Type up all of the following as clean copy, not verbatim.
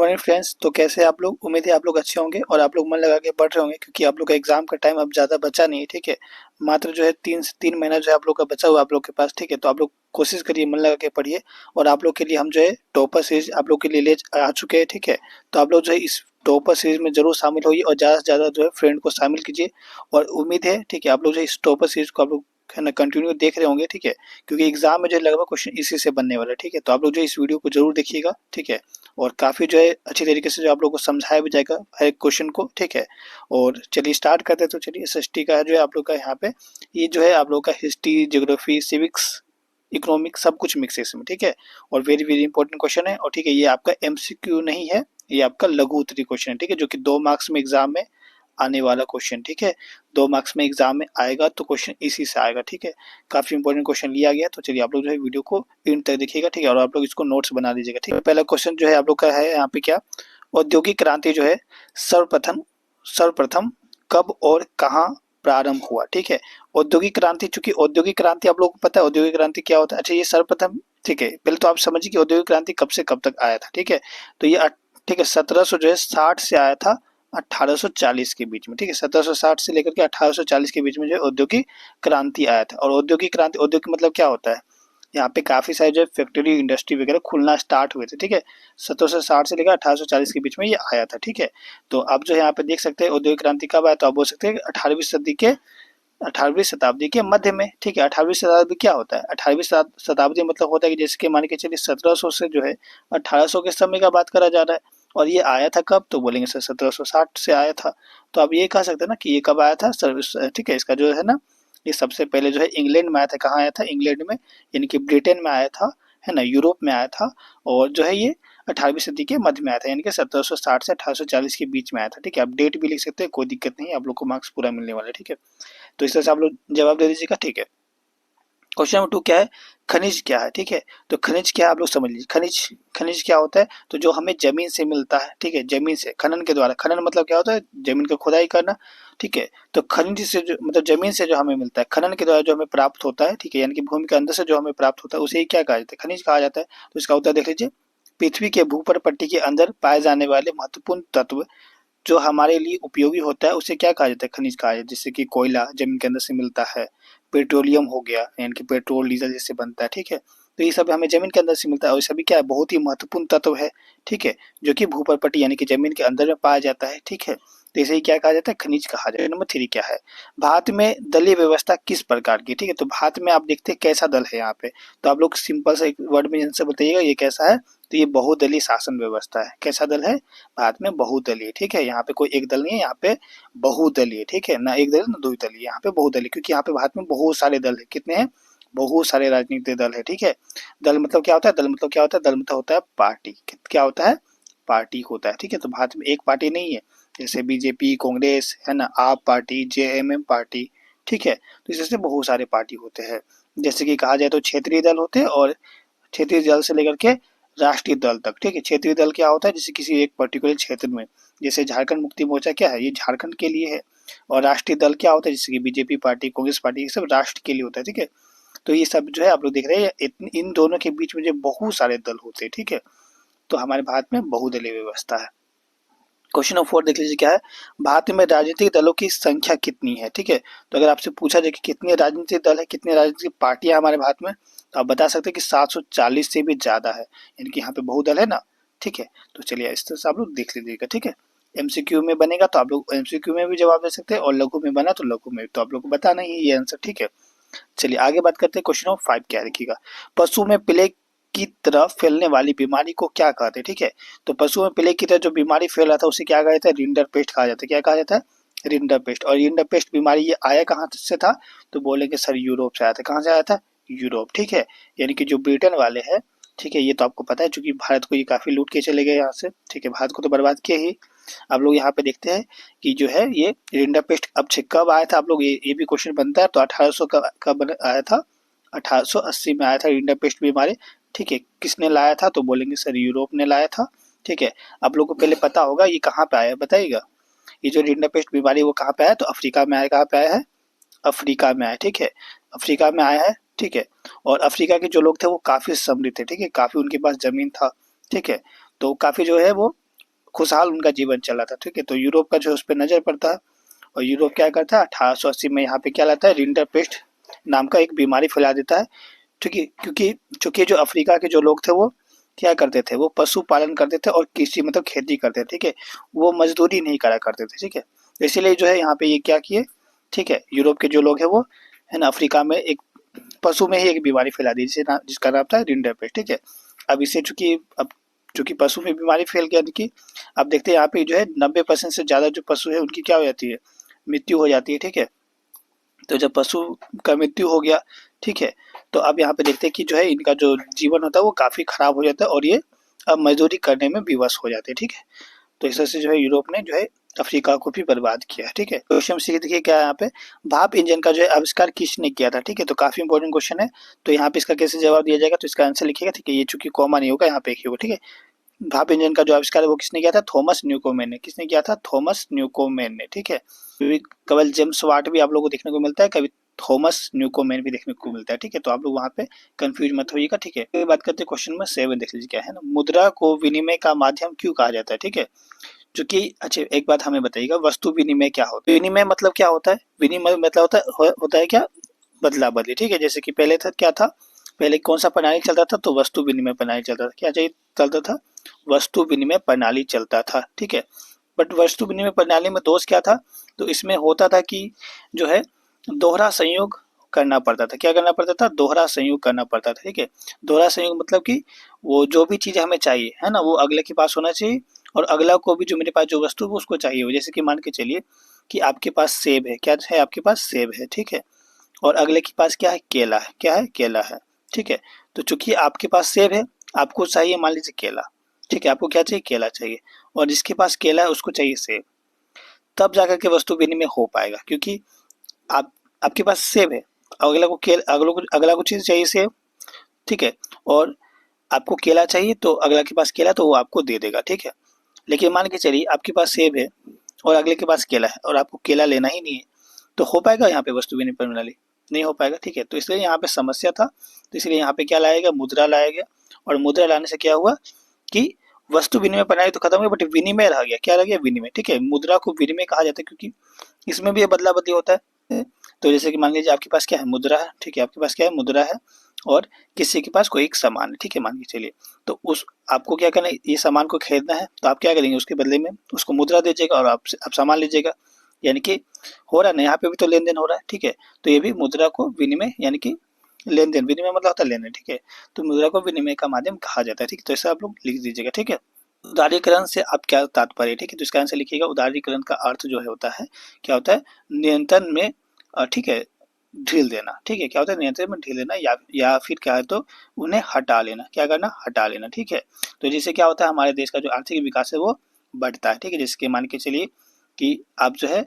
Morning friends. तो कैसे आप लोग? उम्मीद है आप लोग अच्छे होंगे और आप लोग मन लगा के पढ़ रहे होंगे, क्योंकि आप लोग का एग्जाम का टाइम अब ज़्यादा बचा नहीं है। ठीक है, मात्र जो है 3 से 3 महीना जो है आप लोग का बचा हुआ आप लोग के पास। ठीक है, तो आप लोग कोशिश करिए, मन लगा के पढ़िए। और आप लोग के लिए हम जो है टॉपर सीरीज आप लोग के लिए ले आ चुके हैं। ठीक है, तो आप लोग जो है इस टॉपर सीरीज में जरूर शामिल होइए और ज़्यादा से ज़्यादा जो है फ्रेंड को शामिल कीजिए। और उम्मीद है, ठीक है, आप लोग जो है इस टॉपर सीरीज को आप लोग है ना कंटिन्यू देख रहे होंगे। ठीक है, क्योंकि एग्जाम में जो है लगभग क्वेश्चन इसी से बनने वाला है। ठीक है, तो आप लोग जो है इस वीडियो को जरूर देखिएगा। ठीक है, और काफ़ी जो है अच्छी तरीके से जो आप लोगों को समझाया भी जाएगा हर एक क्वेश्चन को। ठीक है, और चलिए स्टार्ट करते हैं। तो चलिए एसएसटी का जो है आप लोग का यहाँ पे ये जो है आप लोग का हिस्ट्री, ज्योग्राफी, सिविक्स, इकोनॉमिक सब कुछ मिक्स है इसमें। ठीक है, और वेरी वेरी इंपॉर्टेंट क्वेश्चन है। और ठीक है, ये आपका एमसीक्यू नहीं है, ये आपका लघु उत्तरीय क्वेश्चन है। ठीक है, जो कि 2 मार्क्स में एग्जाम में आने वाला क्वेश्चन। ठीक है, 2 मार्क्स में एग्जाम में आएगा तो क्वेश्चन इसी से आएगा। ठीक है, काफी इंपॉर्टेंट क्वेश्चन लिया गया। तो चलिए आप लोग जो है वीडियो को एंड तक देखिएगा। ठीक है, और आप लोग इसको नोट्स बना लीजिएगा। ठीक है, पहला क्वेश्चन जो है आप लोग का है यहाँ पे क्या, औद्योगिक क्रांति जो है सर्वप्रथम सर्वप्रथम कब और कहाँ प्रारंभ हुआ? ठीक है, औद्योगिक क्रांति, चूंकि औद्योगिक क्रांति आप लोगों को पता है औद्योगिक क्रांति क्या होता है। अच्छा, ये सर्वप्रथम, ठीक है, पहले तो आप समझिए कि औद्योगिक क्रांति कब से कब तक आया था। ठीक है, तो ये ठीक है 1700 जो है 60 से आया था 1840 के बीच में। ठीक है, 1760 से लेकर के 1840 के बीच में जो है औद्योगिक क्रांति आया था। और औद्योगिक क्रांति, औद्योगिक मतलब क्या होता है, यहाँ पे काफी सारे जो फैक्ट्री इंडस्ट्री वगैरह खुलना स्टार्ट हुए थे। ठीक है, 1760 से लेकर 1840 के बीच में ये आया था। ठीक है, तो आप जो यहाँ पे देख सकते हैं औद्योगिक क्रांति कब आया, तो आप बोल सकते हैं 18वीं शताब्दी के मध्य में। ठीक है, 18वीं शताब्दी क्या होता है, 18वीं शताब्दी मतलब होता है कि जैसे कि मान के चलिए 1700 से जो है 1800 के समय का बात करा जा रहा है। और ये आया था कब, तो बोलेंगे सर 1760 से आया था। तो आप ये कह सकते हैं ना कि ये कब आया था सर। ठीक है, इसका जो है ना, ये सबसे पहले जो है इंग्लैंड में आया था। कहाँ आया था? इंग्लैंड में, यानी कि ब्रिटेन में आया था, है ना, यूरोप में आया था। और जो है ये 18वीं सदी के मध्य में आया था, यानी कि 1760 से 1840 के बीच में आया था। ठीक है, आप डेट भी लिख सकते हैं, कोई दिक्कत नहीं, आप लोग को मार्क्स पूरा मिलने वाला है। ठीक है, तो इस तरह से आप लोग जवाब दे दीजिएगा। ठीक है, क्वेश्चन नंबर 2 क्या है, खनिज क्या है? ठीक है, तो खनिज क्या है आप लोग समझ लीजिए। खनिज, खनिज क्या होता है, तो जो हमें जमीन से मिलता है। ठीक है, जमीन से खनन के द्वारा, खनन मतलब क्या होता है, जमीन की खुदाई करना। ठीक है, तो खनिज से जो मतलब जमीन से जो हमें मिलता है, खनन के द्वारा जो हमें प्राप्त होता है। ठीक है, यानी कि भूमि के अंदर से जो हमें प्राप्त होता है उसे ही क्या कहा जाता है, खनिज कहा जाता है। तो इसका उत्तर देख लीजिए, पृथ्वी के भूपर पट्टी के अंदर पाए जाने वाले महत्वपूर्ण तत्व जो हमारे लिए उपयोगी होता है उसे क्या कहा जाता है, खनिज कहा जाता है। जैसे कि कोयला जमीन के अंदर से मिलता है, पेट्रोलियम हो गया, यानी कि पेट्रोल डीजल जैसे बनता है। ठीक है, तो ये सब हमें जमीन के अंदर से मिलता है और सभी क्या है, बहुत ही महत्वपूर्ण तत्व है। ठीक है, जो कि भूपर्पटी यानी कि जमीन के अंदर में पाया जाता है। ठीक है, तो इसे ही क्या कहा जाता है, खनिज कहा जाता है। नंबर 3 क्या है, भारत में दलीय व्यवस्था किस प्रकार की? ठीक है, तो भारत में आप देखते हैं कैसा दल है यहाँ पे, तो आप लोग सिंपल से एक वर्ड में आंसर बताइएगा ये कैसा है। तो ये बहुदलीय शासन व्यवस्था है। कैसा दल है? भारत में बहुदलीय। ठीक है, यहाँ पे कोई एक दल नहीं है, यहाँ पे बहुदलीय। ठीक है, ना एक दल ना दो दलीय, यहाँ पे बहुदलीय, क्योंकि यहाँ पे भारत में बहुत सारे दल है। कितने हैं? बहुत सारे राजनीतिक दल है। ठीक है, दल मतलब क्या होता है, दल मतलब क्या होता है, दल मतलब होता है पार्टी। क्या होता है? पार्टी होता है। ठीक है, तो भारत में एक पार्टी नहीं है, जैसे बीजेपी, कांग्रेस, है ना, आप पार्टी, जेएमएम पार्टी। ठीक है, तो इस तरह से बहुत सारे पार्टी होते हैं। जैसे कि कहा जाए तो क्षेत्रीय दल होते हैं, और क्षेत्रीय दल से लेकर के राष्ट्रीय दल तक। ठीक है, क्षेत्रीय दल क्या होता है, जैसे किसी एक पर्टिकुलर क्षेत्र में, जैसे झारखंड मुक्ति मोर्चा क्या है, ये झारखंड के लिए है। और राष्ट्रीय दल क्या होता है, जैसे कि बीजेपी पार्टी, कांग्रेस पार्टी, ये सब राष्ट्र के लिए होता है। ठीक है, तो ये सब जो है आप लोग देख रहे हैं, इन दोनों के बीच में जो बहुत सारे दल होते हैं। ठीक है, तो हमारे भारत में बहुदलीय व्यवस्था है। क्वेश्चन नंबर 4 देख लीजिए क्या है, भारत में राजनीतिक दलों की संख्या कितनी है? ठीक है, तो अगर आपसे पूछा जाए कि कितने राजनीतिक दल है, कितनी राजनीतिक पार्टियां हमारे भारत में, तो आप बता सकते हैं कि 740 से भी ज्यादा है, यानी कि यहाँ पे बहुदल है ना। ठीक है, तो चलिए इस तरह से आप लोग देख लीजिएगा। ठीक है, एमसीक्यू में बनेगा तो आप लोग एमसीक्यू में भी जवाब दे सकते हैं, और लघु में बना तो लघु में, तो आप लोग को बताना ही है ये आंसर। ठीक है, चलिए आगे बात करते हैं। क्वेश्चन नंबर 5 क्या लिखिएगा, पशु में प्लेग की तरह फैलने वाली बीमारी को क्या कहते हैं? ठीक है, तो पशु में प्लेग की तरह जो बीमारी फैल रहा था उसे क्या कहा जाता है, रिंडर पेस्ट कहा जाता है। क्या कहा जाता है? Rinder paste. और रिंडर पेस्ट बीमारी ये आया कहाँ से था, तो बोलेंगे सर यूरोप से आया था। कहाँ से आया था? यूरोप। ठीक है, यानी कि जो ब्रिटेन वाले हैं। ठीक है, ये तो आपको पता है, चूंकि भारत को ये काफी लूट के चले गए यहाँ से। ठीक है, भारत को तो बर्बाद किया ही। आप लोग यहाँ पे देखते हैं कि जो है ये रिंडर पेस्ट अब कब आया था, आप लोग ये भी क्वेश्चन बनता है। तो 1800 कब आया था, 1880 में आया था रिंडर पेस्ट बीमारी। ठीक है, किसने लाया था, तो बोलेंगे सर यूरोप ने लाया था। ठीक है, आप लोग को पहले पता होगा ये कहाँ पे आया, बताइएगा। ये जो रिंडर पेस्ट बीमारी वो कहाँ पे आया, तो अफ्रीका में आया। कहाँ पे आया है? अफ्रीका में आया। ठीक है, अफ्रीका में आया है। ठीक है, और अफ्रीका के जो लोग थे वो काफी समृद्ध थे। ठीक है, काफी उनके पास जमीन था। ठीक है, तो काफी जो है वो खुशहाल उनका जीवन चल रहा था, ठीक है। तो यूरोप का जो उस पर नजर पड़ता है और यूरोप क्या करता है 1880 में यहाँ पे क्या लाता है, रिंडरपेस्ट नाम का एक बीमारी फैला देता है, ठीक है। क्योंकि चूंकि जो अफ्रीका के जो लोग थे वो क्या करते थे, वो पशु पालन करते थे और कृषि मतलब खेती करते थे, ठीक है। वो मजदूरी नहीं करा करते थे, ठीक है। इसीलिए जो है यहाँ पे ये क्या किए, ठीक है, यूरोप के जो लोग हैं वो है ना अफ्रीका में एक पशु में ही एक बीमारी फैला दी जिसका नाम था रिंडरपेस्ट, ठीक है। अब इसे चूंकि पशु में बीमारी फैल गया कि अब देखते हैं यहाँ पे जो है 90% से ज्यादा जो पशु है उनकी क्या हो जाती है, मृत्यु हो जाती है, ठीक है। तो जब पशु का मृत्यु हो गया, ठीक है, तो अब यहाँ पे देखते हैं कि जो है इनका जो जीवन होता है वो काफी खराब हो जाता है और ये अब मजदूरी करने में विवश हो जाते हैं, ठीक है। तो इस तरह से जो है यूरोप ने जो है अफ्रीका को भी बर्बाद किया है, ठीक है। क्वेश्चन सी देखिए क्या है यहाँ पे, भाप इंजन का जो है आविष्कार किसने किया था, ठीक है। तो काफी इंपॉर्टेंट क्वेश्चन है। तो यहाँ पे इसका कैसे जवाब दिया जाएगा, तो इसका आंसर लिखिएगा, ठीक है। ये चूंकि कॉमा नहीं होगा यहाँ पे एक ही होगा, ठीक है। भाप इंजन का जो आविष्कार है वो किसने किया था, थॉमस न्यूकोमेन ने। किसने किया था, थॉमस न्यूकोमेन ने, ठीक है। केवल जेम्स वाट भी आप लोगों को देखने को मिलता है, कभी थॉमस न्यूकोमेन भी देखने को मिलता है, ठीक है। तो आप लोग वहां पे कंफ्यूज मत होइएगा, ठीक है। बात करते हैं क्वेश्चन नंबर 7, देख लीजिए क्या है ना, मुद्रा को विनिमय का माध्यम क्यों कहा जाता है, ठीक है। क्योंकि अच्छा एक बात हमें बताइएगा, वस्तु विनिमय क्या होता है, विनिमय मतलब क्या होता है, विनिमय मतलब होता है क्या, बदला बदली, ठीक है। जैसे कि पहले था क्या था, पहले कौन सा प्रणाली चलता था, तो वस्तु विनिमय प्रणाली चलता था, क्या चाहिए चलता था, वस्तु विनिमय प्रणाली चलता था, ठीक है। बट वस्तु विनिमय प्रणाली में दोष क्या था, तो इसमें होता था कि जो है दोहरा संयोग करना पड़ता था, क्या करना पड़ता था, दोहरा संयोग करना पड़ता था, ठीक है। दोहरा संयोग मतलब कि वो जो भी चीज हमें चाहिए है ना वो अगले के पास होना चाहिए और अगला को भी जो मेरे पास जो वस्तु है वो उसको चाहिए हो। जैसे कि मान के चलिए कि आपके पास सेब है, क्या है आपके पास सेब है, ठीक है, और अगले के पास क्या है, केला है, क्या है, केला है, ठीक है। तो चूंकि आपके पास सेब है, आपको चाहिए मान लीजिए केला, ठीक है, आपको क्या चाहिए, केला चाहिए, और जिसके पास केला है उसको चाहिए सेब, तब जाकर के वस्तु विनिमय हो पाएगा। क्योंकि आप आपके पास सेब है, अगला को चीज चाहिए सेब, ठीक है, और आपको केला चाहिए तो अगला के पास केला तो वो आपको दे देगा, ठीक है। लेकिन मान के चलिए आपके पास सेब है और अगले के पास केला है और आपको केला लेना ही नहीं है, तो हो पाएगा यहाँ पे वस्तु विनिमय प्रणाली, नहीं हो पाएगा, ठीक है। तो इसलिए यहाँ पे समस्या था, तो इसलिए यहाँ पे क्या लाया गया, मुद्रा लाया गया, और मुद्रा लाने से क्या हुआ कि वस्तु विनिमय प्रणाली तो खत्म हुई बट विनिमय रह गया, क्या रह गया, विनिमय, ठीक है। मुद्रा को विनिमय कहा जाता है क्योंकि इसमें भी बदला बदली होता है। तो जैसे कि मान लीजिए आपके पास क्या है, मुद्रा है, ठीक है, आपके पास क्या है, मुद्रा है, और किसी के पास कोई एक सामान है, ठीक है, मान के चलिए, तो उस आपको क्या करना है, ये सामान को खरीदना है, तो आप क्या करेंगे, उसके बदले में उसको मुद्रा दीजिएगा और आप सामान लीजिएगा, यानी कि हो रहा है ना, यहाँ पे भी तो लेन देन हो रहा है, ठीक है। तो ये भी मुद्रा को विनिमय यानी कि लेन देन, विनिमय मतलब होता है लेन देन, ठीक है। तो मुद्रा को विनिमय का माध्यम कहा जाता है, ठीक है। तो ऐसा आप लोग लिख दीजिएगा, ठीक है। उदारीकरण से आप क्या तात्पर्य, ठीक है, तो इसका आंसर लिखिएगा, उदारीकरण का अर्थ जो है होता है, क्या होता है, नियंत्रण में ठीक है ढील देना, ठीक है, क्या होता है, नियंत्रण में ढील देना, या फिर क्या है तो उन्हें हटा लेना, क्या करना, हटा लेना, ठीक है। तो जिससे क्या होता है, हमारे देश का जो आर्थिक विकास है वो बढ़ता है, ठीक है। जिसके मान के चलिए कि आप जो है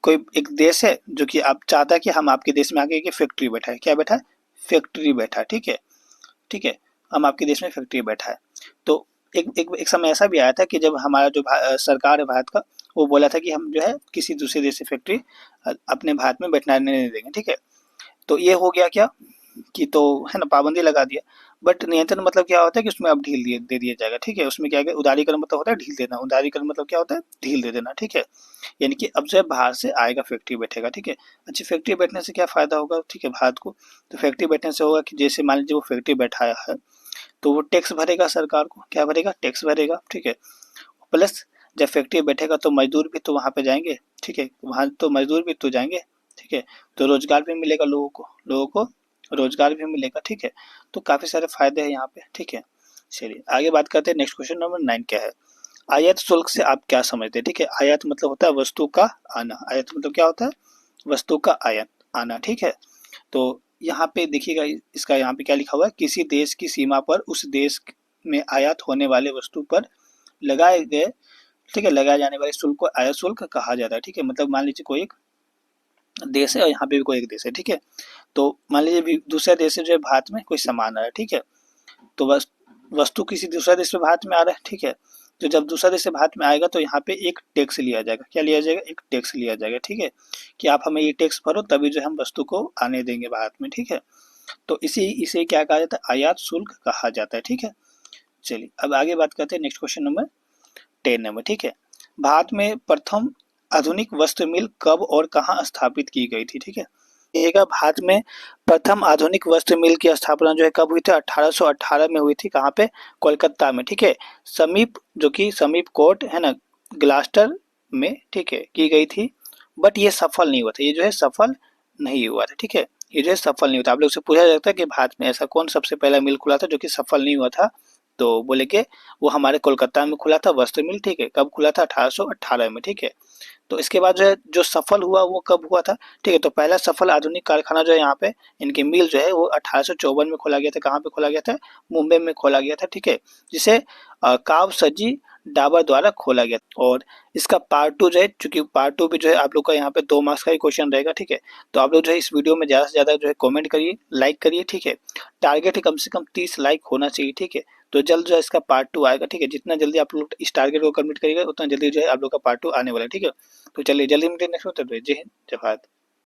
कोई एक देश है जो कि आप चाहता है कि हम आपके देश में आके फैक्ट्री बैठा है, क्या बैठा है, फैक्ट्री बैठा है, ठीक है, ठीक है, हम आपके देश में फैक्ट्री बैठा है। तो एक समय ऐसा भी आया था कि जब हमारा जो सरकार है भारत का, वो बोला था कि हम जो है किसी दूसरे देश से फैक्ट्री अपने भारत में बैठने नहीं देंगे, ठीक है। तो ये हो गया क्या कि तो है ना पाबंदी लगा दिया, बट नियंत्रण मतलब क्या होता है कि उसमें अब ढील दे दिया जाएगा, ठीक है। उसमें क्या है, उदारीकरण मतलब होता है ढील देना, उदारीकरण मतलब क्या होता है, ढील दे देना, ठीक है। यानी कि अब जो है बाहर से आएगा फैक्ट्री बैठेगा, ठीक है। अच्छी फैक्ट्री बैठने से क्या फायदा होगा, ठीक है, भारत को, तो फैक्ट्री बैठने से होगा कि जैसे मान लीजिए वो फैक्ट्री बैठाया है तो वो टैक्स भरेगा, सरकार को क्या भरेगा, टैक्स भरेगा, ठीक है। प्लस जब फैक्ट्री बैठेगा तो मजदूर भी तो वहां पे जाएंगे, ठीक है, वहां तो मजदूर भी तो जाएंगे, ठीक है। तो रोजगार भी मिलेगा लोगों को रोजगार भी मिलेगा, ठीक है। तो काफी सारे फायदे हैं यहाँ पे, ठीक है। चलिए आगे बात करते हैं, नेक्स्ट क्वेश्चन नंबर 9 क्या है, आयात शुल्क से आप क्या समझते हैं, ठीक है। आयात मतलब होता है वस्तु का आना, आयात मतलब क्या होता है, वस्तु का आयात आना, ठीक है। तो यहाँ पे देखिएगा, इसका यहाँ पे क्या लिखा हुआ है, किसी देश की सीमा पर उस देश में आयात होने वाले वस्तु पर लगाए गए, ठीक है, लगाए जाने वाले शुल्क को आयात शुल्क कहा जाता है, ठीक है। मतलब मान लीजिए कोई एक देश है और यहाँ पे भी कोई एक देश है, ठीक है। तो मान लीजिए दूसरे देश से जो है भारत में कोई सामान आ रहा है, ठीक है, तो वस्तु किसी दूसरे देश से भारत में आ रहा है, ठीक है। तो जब दूसरा देश से भारत में आएगा तो यहाँ पे एक टैक्स लिया जाएगा, क्या लिया जाएगा, एक टैक्स लिया जाएगा, ठीक है, कि आप हमें ये टैक्स भरो तभी जो हम वस्तु को आने देंगे भारत में, ठीक है। तो इसे क्या कहा जाता है, आयात शुल्क कहा जाता है, ठीक है। चलिए अब आगे बात करते हैं नेक्स्ट क्वेश्चन नंबर 10 नंबर, ठीक है। भारत में प्रथम आधुनिक वस्त्र मिल कब और कहाँ स्थापित की गई थी, ठीक है। देखिएगा भारत में प्रथम आधुनिक वस्त्र मिल की स्थापना जो है कब हुई थी, 1818 में हुई थी। कहाँ पे, कोलकाता में, ठीक है। समीप, जो कि समीप कोर्ट है ना, ग्लास्टर में, ठीक है, की गई थी। बट ये सफल नहीं हुआ था, ये जो है सफल नहीं हुआ था, ठीक है। ये जो है सफल नहीं हुआ था। आप लोग से पूछा जाता है कि भारत में ऐसा कौन सबसे पहला मिल खुला था जो कि सफल नहीं हुआ था, तो बोले कि वो हमारे कोलकाता में खुला था वस्त्र मिल, ठीक है। कब खुला था, 1818 में, ठीक है। तो इसके बाद जो है जो सफल हुआ वो कब हुआ था, ठीक है। तो पहला सफल आधुनिक कारखाना जो है यहाँ पे, इनकी मिल जो है वो 1854 में खोला गया था। कहाँ पे खोला गया था, मुंबई में खोला गया था, ठीक है। जिसे कावसजी डाबर द्वारा खोला गया। और इसका पार्ट टू जो है, चूंकि पार्ट टू भी जो है आप लोग का यहाँ पे 2 मार्क्स का ही क्वेश्चन रहेगा, ठीक है। तो आप लोग जो है इस वीडियो में ज़्यादा से ज़्यादा जो है कमेंट करिए, लाइक करिए, ठीक है। टारगेट है कम से कम 30 लाइक होना चाहिए, ठीक है। तो जल्द जो है इसका पार्ट टू आएगा, ठीक है। जितना जल्दी आप लोग इस टारगेट को कंप्लीट करिएगा उतना जल्दी जो है आप लोग का पार्ट टू आने वाला है, ठीक है। तो चलिए जल्दी मिलते हैं नेक्स्ट में, तब तक जय हिंद जय भारत।